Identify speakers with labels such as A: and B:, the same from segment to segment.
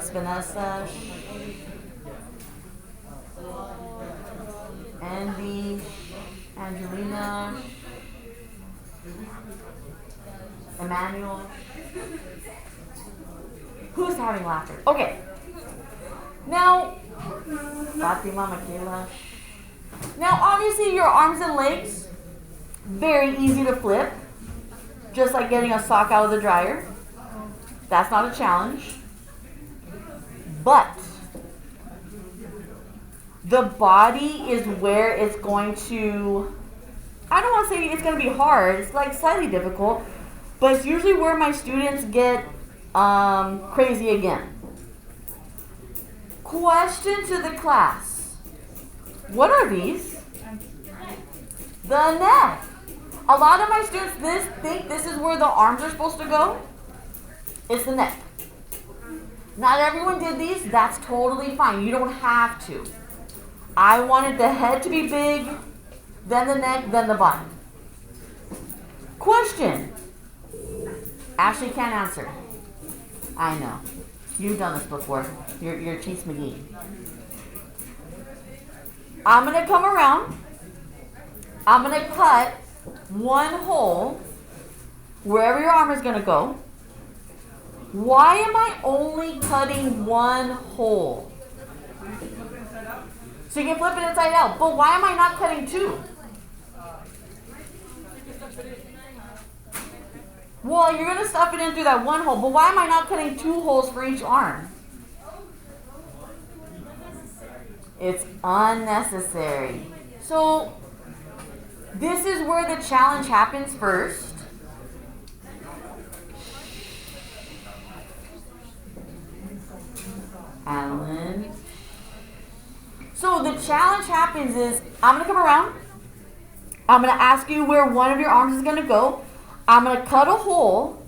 A: Alex, Vanessa, Andy, Angelina, Emmanuel. Who's having laughter? Okay. Now, Fatima, Michaela. Now, obviously, your arms and legs, very easy to flip. Just like getting a sock out of the dryer. That's not a challenge. But the body is where it's going to, I don't want to say it's going to be hard. It's like slightly difficult. But it's usually where my students get crazy again. Question to the class. What are these? The neck. A lot of my students think this is where the arms are supposed to go. It's the neck. Not everyone did these. That's totally fine. You don't have to. I wanted the head to be big, then the neck, then the body. Question. Ashley can't answer. I know. You've done this before. You're Chief McGee. I'm going to come around. I'm going to cut one hole wherever your arm is going to go. Why am I only cutting one hole? So you can flip it inside out. But why am I not cutting two? Well, you're going to stuff it in through that one hole. But why am I not cutting two holes for each arm? It's unnecessary. So this is where the challenge happens first. Alan. So the challenge happens is, I'm going to come around. I'm going to ask you where one of your arms is going to go. I'm going to cut a hole.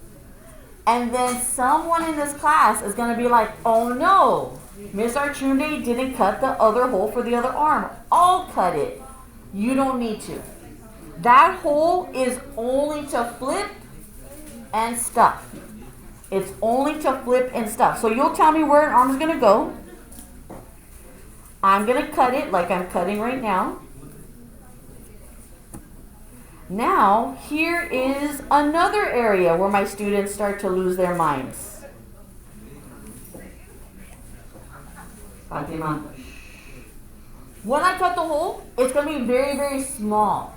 A: And then someone in this class is going to be like, oh no, Miss Archunde didn't cut the other hole for the other arm. I'll cut it. You don't need to. That hole is only to flip and stuff. It's only to flip and stuff. So you'll tell me where an arm is going to go. I'm going to cut it like I'm cutting right now. Now, here is another area where my students start to lose their minds. Fatima. When I cut the hole, it's going to be very, very small.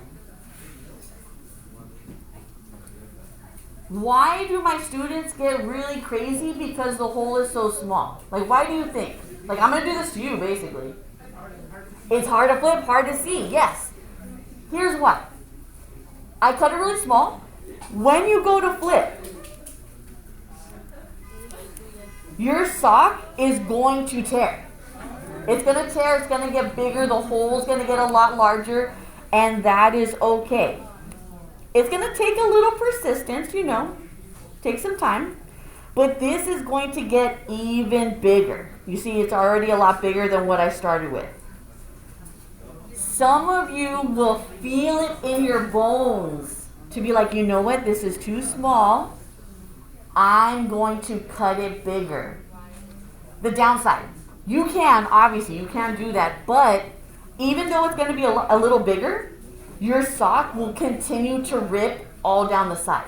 A: Why do my students get really crazy? Because the hole is so small. Like, why do you think? Like, I'm going to do this to you, basically. It's hard to flip, hard to see. Yes. Here's why. I cut it really small. When you go to flip, your sock is going to tear. It's going to tear. It's going to get bigger. The hole's going to get a lot larger. And that is okay. It's going to take a little persistence, take some time, but this is going to get even bigger. You see, it's already a lot bigger than what I started with. Some of you will feel it in your bones to be like, you know what, this is too small. I'm going to cut it bigger. The downside, obviously, you can do that, but even though it's going to be a little bigger, your sock will continue to rip all down the side.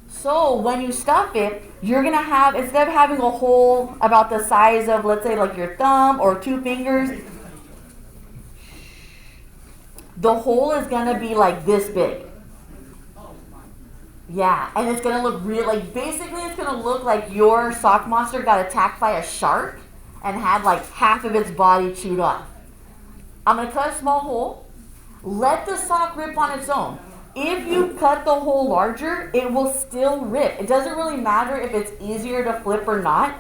A: So when you stuff it, you're going to have, instead of having a hole about the size of, let's say, like your thumb or 2 fingers, the hole is going to be like this big. Yeah, and it's going to look real, basically it's going to look like your sock monster got attacked by a shark and had like half of its body chewed off. I'm going to cut a small hole. Let the sock rip on its own. If you cut the hole larger, it will still rip. It doesn't really matter if it's easier to flip or not.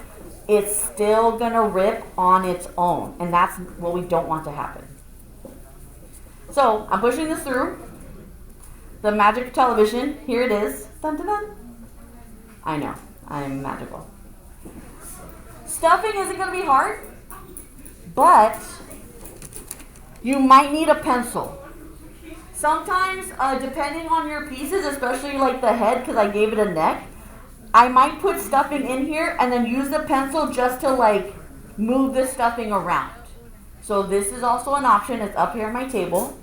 A: It's still going to rip on its own. And that's what we don't want to happen. So, I'm pushing this through. The magic of television. Here it is. Dun, dun, dun. I know. I'm magical. Stuffing isn't going to be hard. But you might need a pencil. Sometimes, depending on your pieces, especially like the head, because I gave it a neck, I might put stuffing in here and then use the pencil just to like move the stuffing around. So this is also an option. It's up here on my table.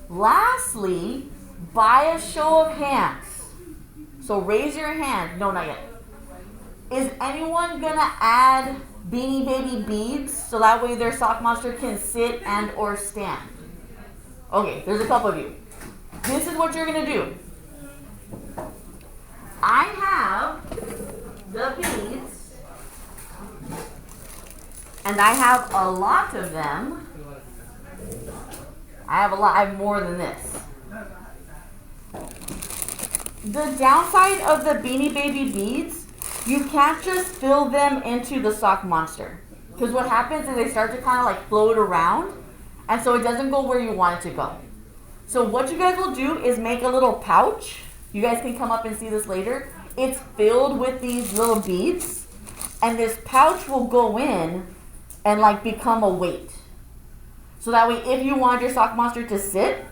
A: Lastly, by a show of hands. So raise your hand. No, not yet. Is anyone gonna add Beanie Baby beads so that way their sock monster can sit and or stand? Okay, there's a couple of you. This is what you're gonna do. I have the beads, and I have a lot of them. I have more than this. The downside of the Beanie Baby beads, you can't just fill them into the sock monster. Because what happens is they start to kind of like float around, and so it doesn't go where you want it to go. So what you guys will do is make a little pouch. You guys can come up and see this later. It's filled with these little beads, and this pouch will go in and like become a weight. So that way, if you want your sock monster to sit,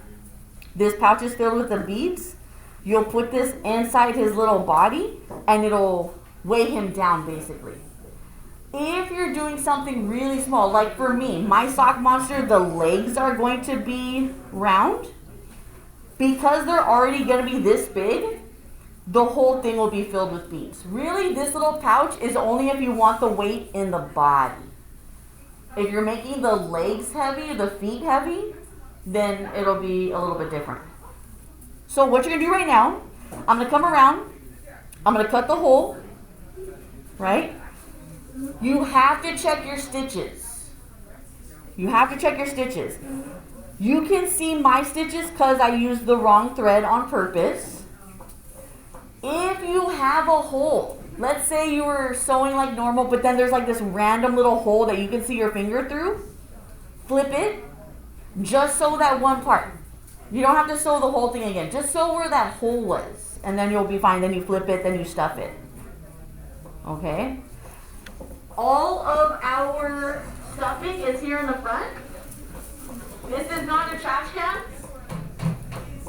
A: this pouch is filled with the beads. You'll put this inside his little body, and it'll weigh him down, basically. If you're doing something really small, like for me, my sock monster, the legs are going to be round. Because they're already going to be this big, the whole thing will be filled with beads. Really, this little pouch is only if you want the weight in the body. If you're making the legs heavy, the feet heavy, then it'll be a little bit different. So what you're going to do right now, I'm going to come around, I'm going to cut the hole, right? You have to check your stitches. You have to check your stitches. You can see my stitches because I used the wrong thread on purpose. If you have a hole, let's say you were sewing like normal, but then there's like this random little hole that you can see your finger through, flip it, just sew that one part. You don't have to sew the whole thing again. Just sew where that hole was, and then you'll be fine. Then you flip it, then you stuff it. Okay? All of our stuffing is here in the front. This is not a trash can.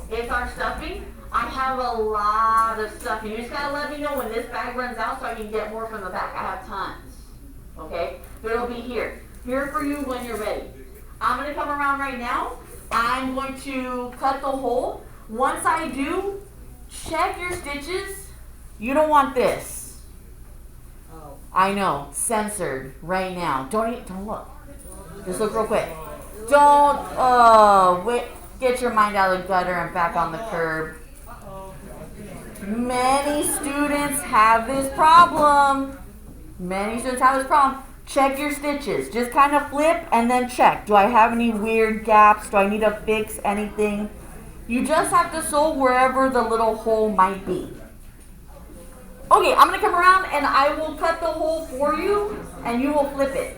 A: It's our stuffing. I have a lot of stuffing. You just gotta let me know when this bag runs out so I can get more from the back. I have tons. Okay? But it'll be here. Here for you when you're ready. I'm gonna come around right now. I'm going to cut the hole. Once I do, check your stitches. You don't want this. Oh. I know, censored right now. Don't look. Just look real quick. Wait, get your mind out of the gutter and back on the curb. Many students have this problem. Check your stitches. Just kind of flip and then check. Do I have any weird gaps? Do I need to fix anything? You just have to sew wherever the little hole might be. Okay, I'm going to come around and I will cut the hole for you and you will flip it.